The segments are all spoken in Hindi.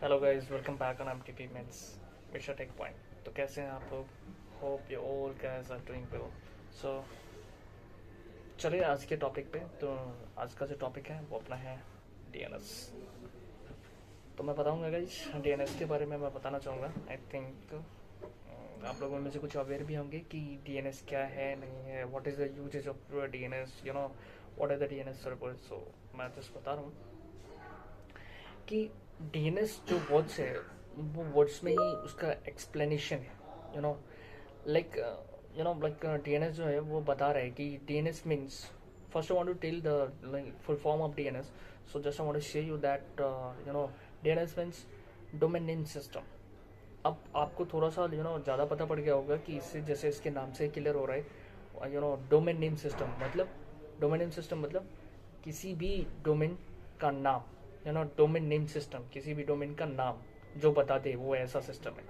Hello guys, welcome back on MTP means Misha tech point. तो कैसे हैं आप लोग? Hope you all guys are doing well. So चलिए आज के टॉपिक पे। तो आज का जो टॉपिक है वो अपना है डीएनएस। तो मैं बताऊंगा गाइस डीएनएस के बारे में। मैं बताना चाहूँगा आई थिंक आप लोगों में से कुछ अवेयर भी होंगे कि डीएनएस क्या है, नहीं है, what is the usages of DNS, you know what are the DNS server. So मैं जस्ट बता रहा हूँ कि डीएनएस जो वर्ड्स है वो वर्ड्स में ही उसका एक्सप्लेनेशन है। You know like like DNS जो है वो बता रहा है कि DNS means, first I want to tell the full form of DNS. So just I want to share you that DNS means domain name system. अब आपको थोड़ा सा ज़्यादा पता पड़ गया होगा कि इससे, जैसे इसके नाम से क्लियर हो रहा है, डोमेन नेम सिस्टम मतलब, डोमेन नेम सिस्टम मतलब किसी भी डोमेन का नाम, डोमेन नेम सिस्टम, किसी भी डोमेन का नाम जो बता दे वो ऐसा सिस्टम है।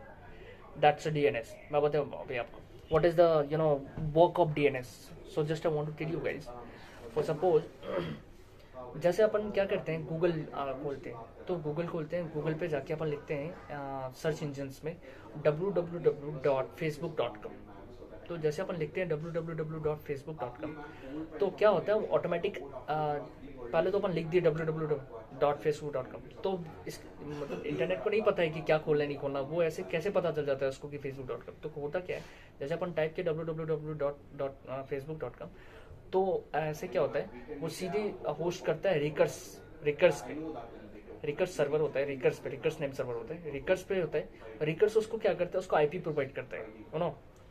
That's a DNS. मैं बताऊँ अभी आपको what is the work of DNS. So just I want to tell you guys, for suppose जैसे अपन क्या करते हैं, गूगल खोलते हैं। तो गूगल खोलते हैं, गूगल पे जाके अपन लिखते हैं सर्च इंजन्स में www.facebook.com। तो जैसे अपन लिखते हैं www.facebook.com, तो क्या होता है वो ऑटोमेटिक, पहले तो अपन लिख दिए www.facebook.com। तो इस मतलब इंटरनेट को नहीं पता है कि क्या खोलना है नहीं खोलना, वो ऐसे कैसे पता चल जाता है उसको कि facebook.com। तो होता क्या है, जैसे अपन टाइप किया www.facebook.com, तो ऐसे क्या होता है वो सीधे होस्ट करता है रिकर्स पे। रिकर्स सर्वर होता है, रिकर्स नेम सर्वर होता है, रिकर्स पे होता है। रिकर्स उसको क्या करता है, उसको आईपी प्रोवाइड करता है।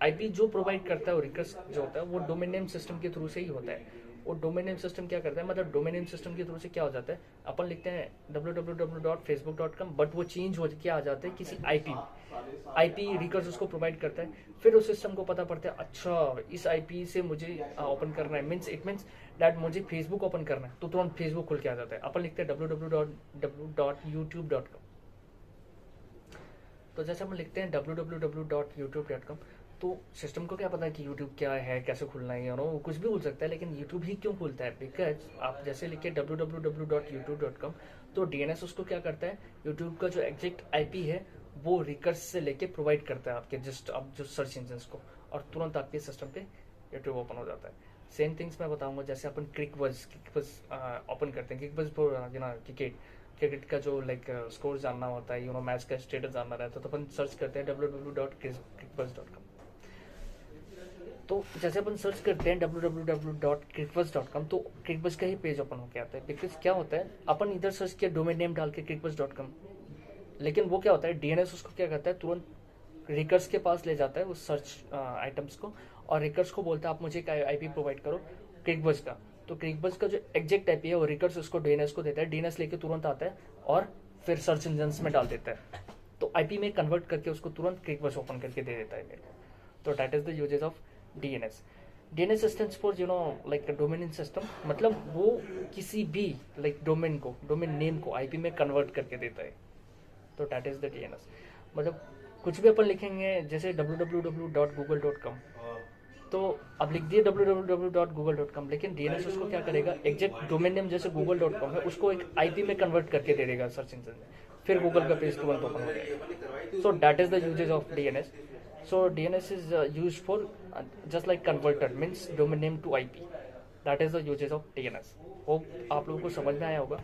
आईपी जो प्रोवाइड करता है वो रिकर्स जो होता है वो डोमेन नेम सिस्टम के थ्रू से ही होता है। वो डोमेन नेम सिस्टम क्या करता है, मतलब डोमेन नेम सिस्टम के थ्रू से क्या हो जाता है, अपन लिखते हैं www.facebook.com, बट वो चेंज हो के आ जाता है किसी आईपी रिकर्स उसको प्रोवाइड करता है। फिर उस सिस्टम को पता पड़ता है, अच्छा इस आईपी से मुझे ओपन करना है, मीन्स इट मीन्स दैट मुझे फेसबुक ओपन करना है, तो तुरंत फेसबुक खुल के आ जाता है। अपन लिखते हैं www.youtube.com। तो जैसे हम लिखते हैं www.youtube.com, तो सिस्टम को क्या पता है कि यूट्यूब क्या है, कैसे खुलना है, कुछ भी खुल सकता है, लेकिन यूट्यूब ही क्यों खुलता है, बिकॉज आप जैसे लिखे www.youtube.com, तो डीएनएस उसको क्या करता है, यूट्यूब का जो एग्जैक्ट आईपी है वो रिकर्स से लेके प्रोवाइड करता है आपके जस्ट आप जो सर्च इंजन को, और तुरंत आपके सिस्टम पे यूट्यूब ओपन हो जाता है। सेम थिंग्स मैं बताऊंगा, जैसे अपन क्रिकबज़ ओपन करते हैं, क्रिकबज़ क्रिकेट का जो लाइक स्कोर जानना होता है, मैच का स्टेटस जानना रहता है, तो अपन सर्च करते हैं www.crickbuzz.com। तो जैसे अपन सर्च करते हैं www.crickbuzz.com, तो क्रिकबज़ का ही पेज ओपन होकर आता है। बिकॉज क्या होता है, अपन इधर सर्च किया डोमेन नेम डाल के crickbuzz.com, लेकिन वो क्या होता है, डीएनएस उसको क्या करता है, तुरंत रिकर्स के पास ले जाता है उस सर्च आइटम्स को, और रिकर्स को बोलता है आप मुझे आईपी प्रोवाइड करो क्रिकबज़ का। तो क्रिकबज़ का जो एग्जैक्ट आईपी है वो रिकर्स उसको डीएनएस को देता है, डीएनएस लेके तुरंत आता है और फिर सर्च इंजन में डाल देता है, तो आईपी में कन्वर्ट करके उसको तुरंत क्रिकबज़ ओपन करके दे देता है मेरे को। तो that is the uses of DNS. DNS stands for like domain system, मतलब वो किसी भी लाइक डोमेन को, डोमेन नेम को आईपी में कन्वर्ट करके देता है। तो दैट इज द डीएनएस। मतलब कुछ भी अपन लिखेंगे जैसे www.google.com, तो अब लिख दिए www.google.com, लेकिन डीएनएस उसको क्या करेगा, एग्जैक्ट डोमेन नेम जैसे google.com है उसको एक आईपी में कन्वर्ट करके दे देगा सर्च इंजन में, फिर गूगल का पेज तुरंत ओपन हो जाएगा। So that is the usages of DNS. So DNS is used for just like converter means domain name to IP. That is the usages of DNS. Hope आप लोगों को समझ में आया होगा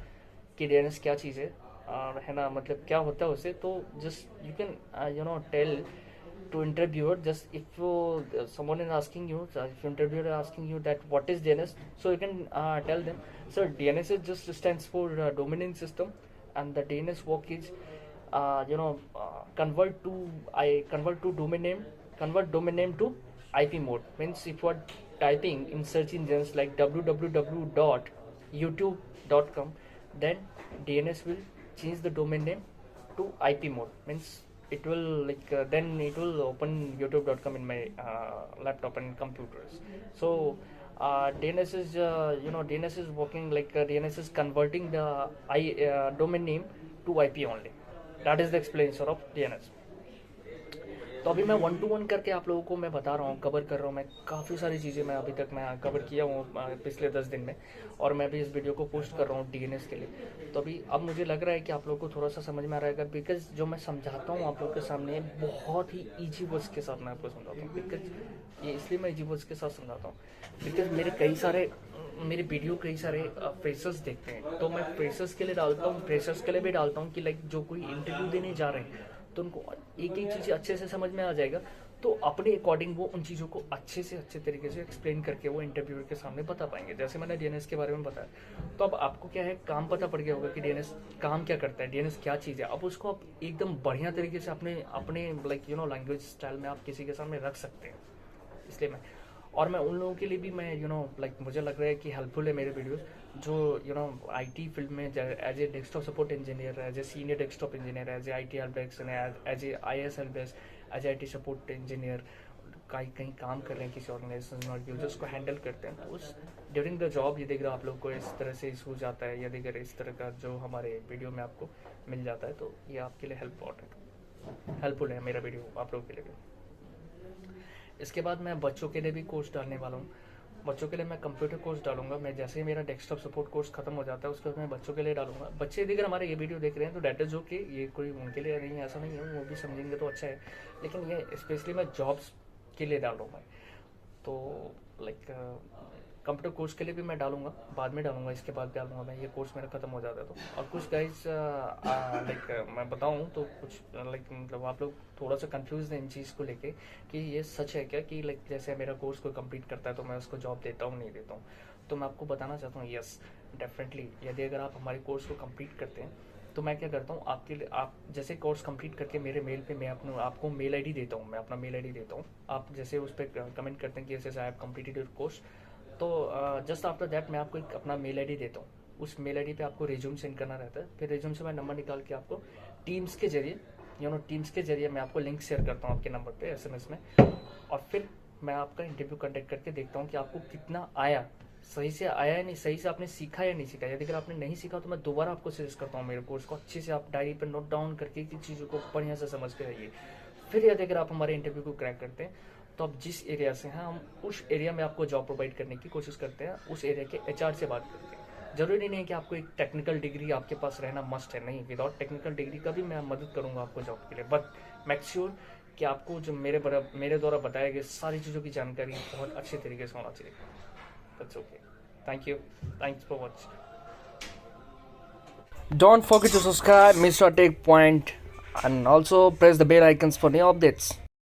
कि डीएनएस क्या चीज़ है ना, मतलब क्या होता है उससे। तो just you can tell to interviewer, just if someone is asking you, if interviewer is asking you that what is DNS, so you can tell them, sir, DNS is just stands for domain name system, and the DNS work is convert to domain name, convert domain name to IP mode. Means if you are typing in search engines like www.youtube.com, then DNS will change the domain name to IP mode. Means it will then it will open youtube.com in my laptop and computers. So DNS is DNS is working like DNS is converting the domain name to IP only. That is the explanation of DNS. तो अभी मैं 1-to-1 करके आप लोगों को मैं बता रहा हूँ, कवर कर रहा हूँ। मैं काफ़ी सारी चीज़ें मैं अभी तक मैं कवर किया हूँ पिछले 10 दिन में, और मैं भी इस वीडियो को पोस्ट कर रहा हूँ डीएनएस के लिए। तो अभी अब मुझे लग रहा है कि आप लोगों को थोड़ा सा समझ में आ रहेगा, बिकॉज जो मैं समझाता हूँ आप लोगों के सामने बहुत ही ईजी वर्ड्स के साथ मैं आपको समझाता हूँ। बिकॉज ये इसलिए मैं ईजी वर्ड्स के साथ समझाता हूँ बिकॉज मेरे वीडियो कई सारे फ्रेशर्स देखते हैं, तो मैं फ्रेशर्स के लिए डालता हूँ, फ्रेशर्स के लिए भी डालता हूँ कि लाइक जो कोई इंटरव्यू देने जा रहे हैं तो उनको एक एक चीज़ अच्छे से समझ में आ जाएगा, तो अपने अकॉर्डिंग वो उन चीज़ों को अच्छे से अच्छे तरीके से एक्सप्लेन करके वो इंटरव्यूअर के सामने बता पाएंगे। जैसे मैंने डीएनएस के बारे में बताया, तो अब आपको क्या है, काम पता पड़ गया होगा कि डीएनएस काम क्या करता है, डीएनएस क्या चीज़ है। अब उसको आप एकदम बढ़िया तरीके से अपने अपने लाइक लैंग्वेज स्टाइल में आप किसी के सामने रख सकते हैं। इसलिए मैं उन लोगों के लिए भी मैं लाइक मुझे लग रहा है कि हेल्पफुल है मेरे वीडियोस, जो आईटी फील्ड में as a desktop support engineer, as a senior desktop engineer, as a IT help desk, as a IAS help desk, as a IT support engineer कहीं काम कर रहे हैं किसी ऑर्गेनाइजेशन और यूजर्स को हैंडल करते हैं, तो उस ड्यूरिंग द जॉब ये देख रहा आप लोग को इस तरह से इशूज आता है, यदि अगर इस तरह का जो हमारे वीडियो में आपको मिल जाता है, तो ये आपके लिए हेल्पफुल है मेरा वीडियो आप लोगों के लिए भी। इसके बाद मैं बच्चों के लिए भी कोर्स डालने वाला हूँ। बच्चों के लिए मैं कंप्यूटर कोर्स डालूंगा। मैं जैसे ही मेरा डेस्कटॉप सपोर्ट कोर्स खत्म हो जाता है उसके बाद मैं बच्चों के लिए डालूंगा। बच्चे अगर हमारे ये वीडियो देख रहे हैं तो डेट इज ओके, ये कोई उनके लिए नहीं है, ऐसा नहीं है, वो भी समझेंगे तो अच्छा है, लेकिन ये स्पेशली मैं जॉब्स के लिए डाल रहा हूँ मैं। तो लाइक कंप्यूटर कोर्स के लिए भी मैं डालूंगा, बाद में डालूंगा, इसके बाद डालूंगा मैं, ये कोर्स मेरा खत्म हो जाता है तो। और कुछ गाइज लाइक मैं बताऊं तो कुछ लाइक मतलब आप लोग थोड़ा सा कंफ्यूज हैं इन चीज़ को लेके कि ये सच है क्या कि लाइक जैसे मेरा कोर्स कोई कंप्लीट करता है तो मैं उसको जॉब देता हूँ नहीं देता हूँ। तो मैं आपको बताना चाहता हूँ यस डेफिनेटली, यदि अगर आप हमारे कोर्स को कंप्लीट करते हैं तो मैं क्या करता हूँ आपके लिए, आप जैसे कोर्स कंप्लीट करके मेरे मेल पे मैं आपको मेल आईडी देता हूँ, मैं अपना मेल आईडी देता हूँ। आप जैसे उस पर कमेंट करते हैं कि जैसे I have completed your course, तो जस्ट आफ्टर दैट मैं आपको एक अपना मेल आईडी देता हूँ। उस मेल आईडी पे आपको रिज्यूम सेंड करना रहता है, फिर रिज्यूम से मैं नंबर निकाल के आपको टीम्स के जरिए मैं आपको लिंक शेयर करता हूँ आपके नंबर पे एसएमएस में, और फिर मैं आपका इंटरव्यू कंडक्ट करके देखता हूँ कि आपको कितना आया, सही से आया या नहीं, सही से आपने सीखा या नहीं सीखा। यदि अगर आपने नहीं सीखा तो मैं दोबारा आपको सजेस्ट करता हूँ मेरे कोर्स को अच्छे से आप डायरी पर नोट डाउन करके चीज़ों को बढ़िया से समझ के रहिए। फिर यदि अगर आप हमारे इंटरव्यू को क्रैक करते हैं तो आप जिस एरिया से हैं हम उस एरिया में आपको जॉब प्रोवाइड करने की कोशिश करते हैं, उस एरिया के एचआर से बात करते हैं। जरूरी नहीं है कि आपको एक टेक्निकल डिग्री आपके पास रहना मस्ट है, नहीं, विदाउट टेक्निकल डिग्री का भी मैं मदद करूंगा आपको जॉब के लिए, बट मेक श्योर कि आपको जो मेरे द्वारा बताए गए सारी चीज़ों की जानकारी बहुत अच्छे तरीके से होना चाहिए। That's okay, thank you, thanks for watching. Don't forget to subscribe Mr. Take Point and also press the bell icons for new updates.